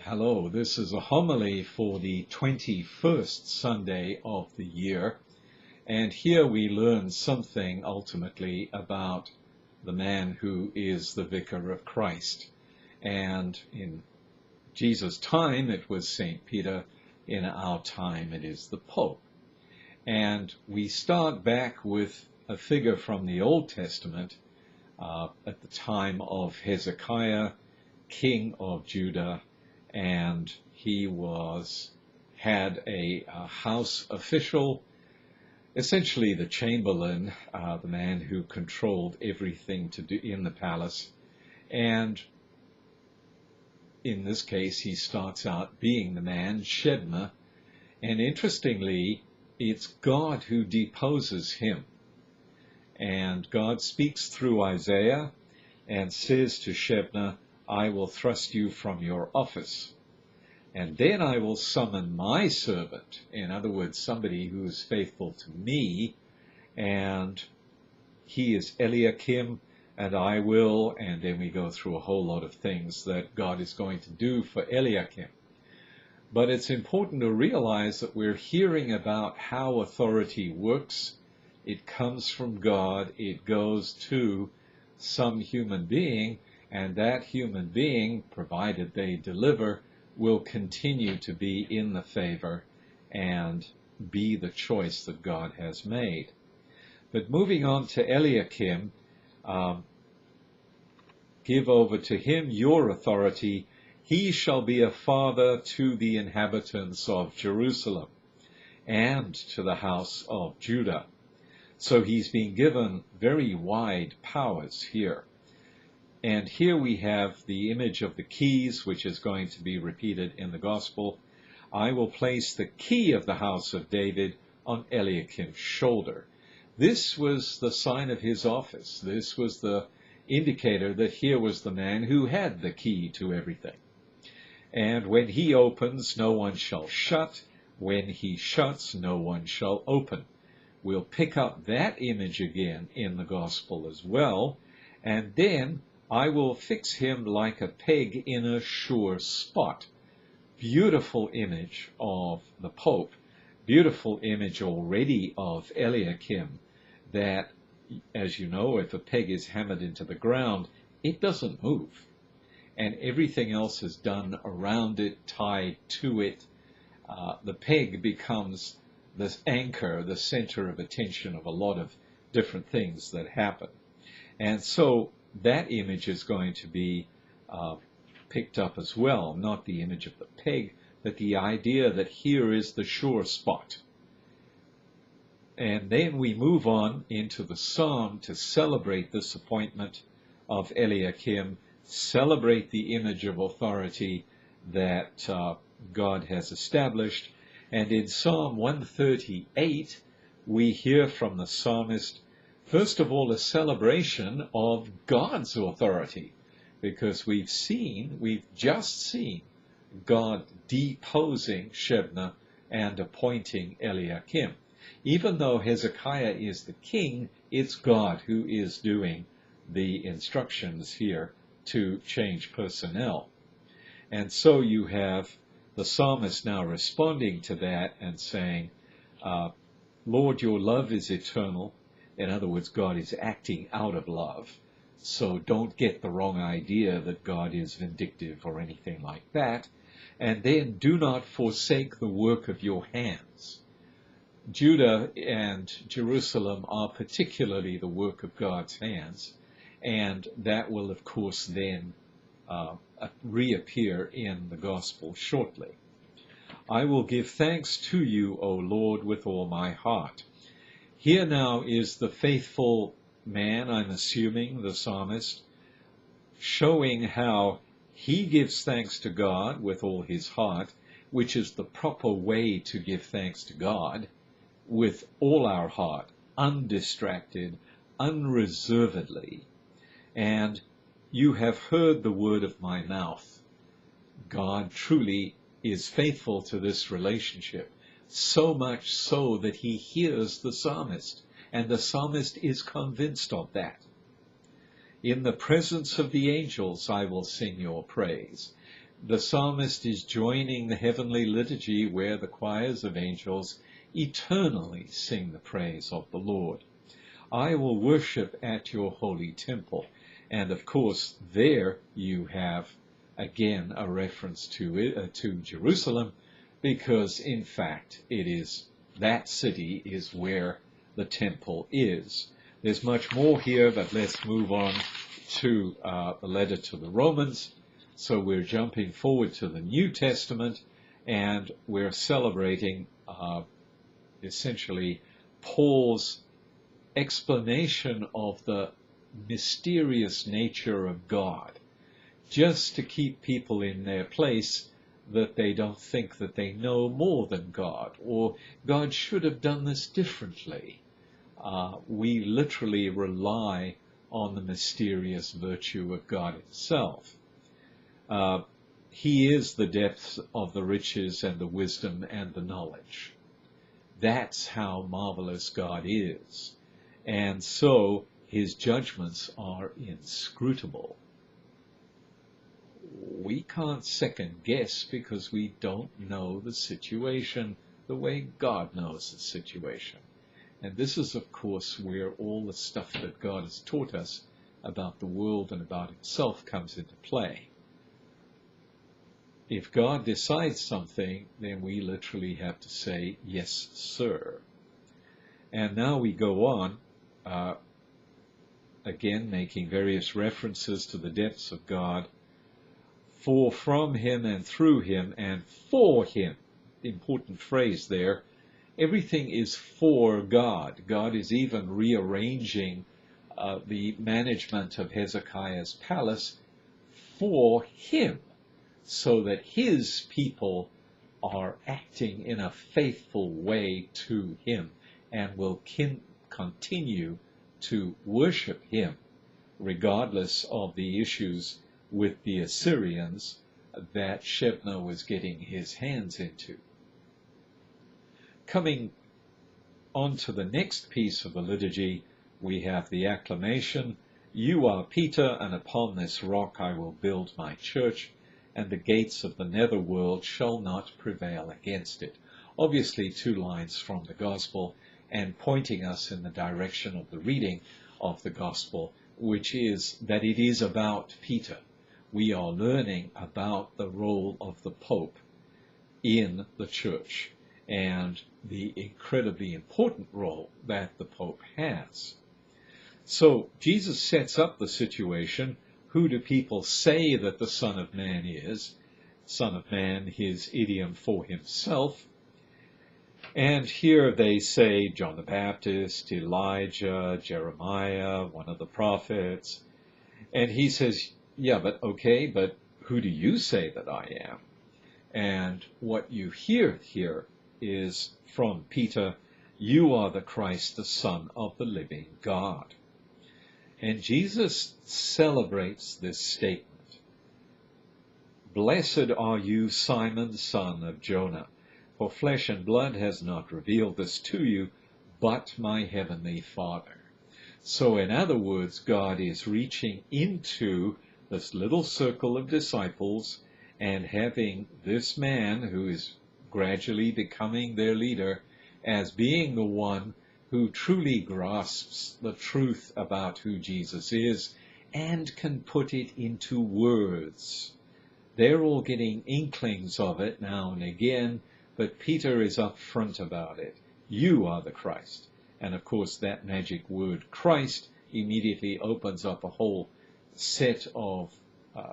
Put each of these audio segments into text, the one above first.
Hello, this is a homily for the 21st Sunday of the year, and here we learn something ultimately about the man who is the Vicar of Christ. And in Jesus' time it was St. Peter, in our time it is the Pope. And we start back with a figure from the Old Testament at the time of Hezekiah, king of Judah, and he had a house official, essentially the chamberlain, the man who controlled everything to do in the palace. And in this case, he starts out being the man, Shebna, and interestingly, it's God who deposes him. And God speaks through Isaiah and says to Shebna, I will thrust you from your office, and then I will summon my servant, in other words, somebody who is faithful to me, and he is Eliakim, and I will, and then we go through a whole lot of things that God is going to do for Eliakim. But it's important to realize that we're hearing about how authority works. It comes from God, it goes to some human being, and that human being, provided they deliver, will continue to be in the favor and be the choice that God has made. But moving on to Eliakim, give over to him your authority. He shall be a father to the inhabitants of Jerusalem and to the house of Judah. So he's being given very wide powers here. And here we have the image of the keys, which is going to be repeated in the gospel. I will place the key of the house of David on Eliakim's shoulder. This was the sign of his office. This was the indicator that here was the man who had the key to everything. And when he opens, no one shall shut. When he shuts, no one shall open. We'll pick up that image again in the gospel as well. And then I will fix him like a peg in a sure spot. Beautiful image of the Pope. Beautiful image already of Eliakim, that, as you know, if a peg is hammered into the ground, it doesn't move. And everything else is done around it, tied to it. The peg becomes this anchor, the center of attention of a lot of different things that happen. And so that image is going to be picked up as well, not the image of the peg, but the idea that here is the sure spot. And then we move on into the psalm to celebrate this appointment of Eliakim, celebrate the image of authority that God has established. And in Psalm 138, we hear from the psalmist, first of all, a celebration of God's authority, because we've just seen God deposing Shebna and appointing Eliakim. Even though Hezekiah is the king, it's God who is doing the instructions here to change personnel. And so you have the psalmist now responding to that and saying, Lord, your love is eternal. In other words, God is acting out of love. So don't get the wrong idea that God is vindictive or anything like that. And then do not forsake the work of your hands. Judah and Jerusalem are particularly the work of God's hands. And that will, of course, then reappear in the gospel shortly. I will give thanks to you, O Lord, with all my heart. Here now is the faithful man, I'm assuming, the psalmist, showing how he gives thanks to God with all his heart, which is the proper way to give thanks to God, with all our heart, undistracted, unreservedly. And you have heard the word of my mouth. God truly is faithful to this relationship, so much so that he hears the psalmist, and the psalmist is convinced of that. In the presence of the angels I will sing your praise. The psalmist is joining the heavenly liturgy where the choirs of angels eternally sing the praise of the Lord. I will worship at your holy temple. And of course, there you have again a reference to Jerusalem, because in fact that city is where the temple is. There's much more here, but let's move on to the letter to the Romans. So we're jumping forward to the New Testament, and we're celebrating essentially Paul's explanation of the mysterious nature of God, just to keep people in their place, that they don't think that they know more than God, or God should have done this differently. We literally rely on the mysterious virtue of God himself. He is the depth of the riches and the wisdom and the knowledge. That's how marvelous God is. And so his judgments are inscrutable. We can't second guess because we don't know the situation the way God knows the situation. And this is, of course, where all the stuff that God has taught us about the world and about himself comes into play. If God decides something, then we literally have to say, yes, sir. And now we go on, again making various references to the depths of God. For from him and through him and for him, important phrase there, everything is for God. God is even rearranging the management of Hezekiah's palace for him, so that his people are acting in a faithful way to him and will continue to worship him, regardless of the issues with the Assyrians that Shebna was getting his hands into. Coming on to the next piece of the liturgy, we have the acclamation, "You are Peter, and upon this rock I will build my church, and the gates of the netherworld shall not prevail against it." Obviously 2 lines from the Gospel, and pointing us in the direction of the reading of the Gospel, which is that it is about Peter. We are learning about the role of the Pope in the church and the incredibly important role that the Pope has. So Jesus sets up the situation. Who do people say that the Son of Man is? Son of Man, his idiom for himself. And here they say John the Baptist, Elijah, Jeremiah, one of the prophets. And he says, yeah, but okay, but who do you say that I am? And what you hear here is from Peter, "You are the Christ, the Son of the living God." And Jesus celebrates this statement. "Blessed are you, Simon, son of Jonah, for flesh and blood has not revealed this to you, but my heavenly Father." So in other words, God is reaching into this little circle of disciples and having this man, who is gradually becoming their leader, as being the one who truly grasps the truth about who Jesus is and can put it into words. They're all getting inklings of it now and again, but Peter is upfront about it. You are the Christ. And of course that magic word Christ immediately opens up a whole set of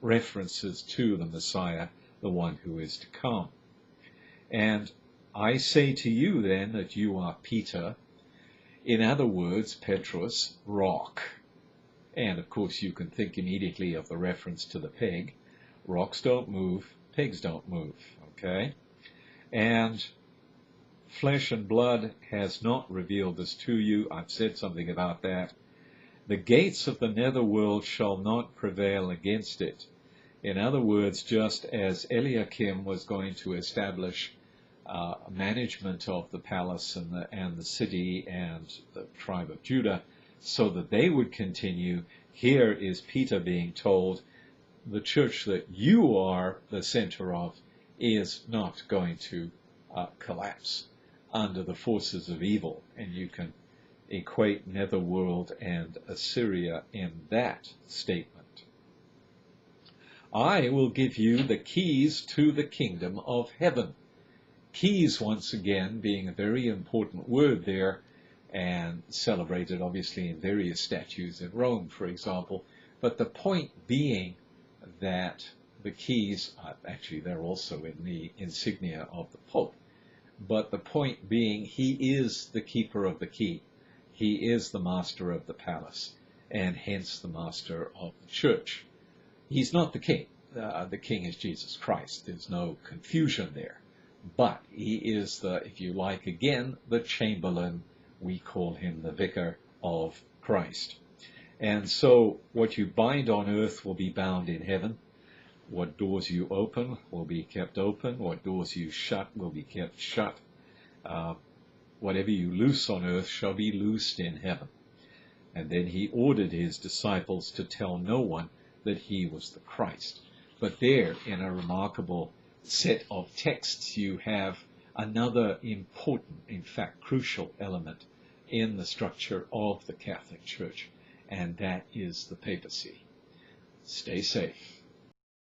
references to the Messiah, the one who is to come. And I say to you then that you are Peter. In other words, Petrus, rock. And of course you can think immediately of the reference to the peg. Rocks don't move, pegs don't move, okay? And flesh and blood has not revealed this to you. I've said something about that. The gates of the netherworld shall not prevail against it. In other words, just as Eliakim was going to establish management of the palace and the city and the tribe of Judah, so that they would continue, here is Peter being told, the church that you are the center of is not going to collapse under the forces of evil. And you can equate Netherworld and Assyria in that statement. I will give you the keys to the kingdom of heaven. Keys, once again, being a very important word there, and celebrated obviously in various statues in Rome, for example. But the point being that the keys, actually they're also in the insignia of the Pope, but the point being he is the keeper of the key. He is the master of the palace, and hence the master of the church. He's not the king. The king is Jesus Christ. There's no confusion there. But he is the, if you like, again, the chamberlain. We call him the vicar of Christ. And so what you bind on earth will be bound in heaven. What doors you open will be kept open. What doors you shut will be kept shut. Whatever you loose on earth shall be loosed in heaven. And then he ordered his disciples to tell no one that he was the Christ. But there, in a remarkable set of texts, you have another important, in fact crucial element in the structure of the Catholic Church, and that is the papacy. Stay safe.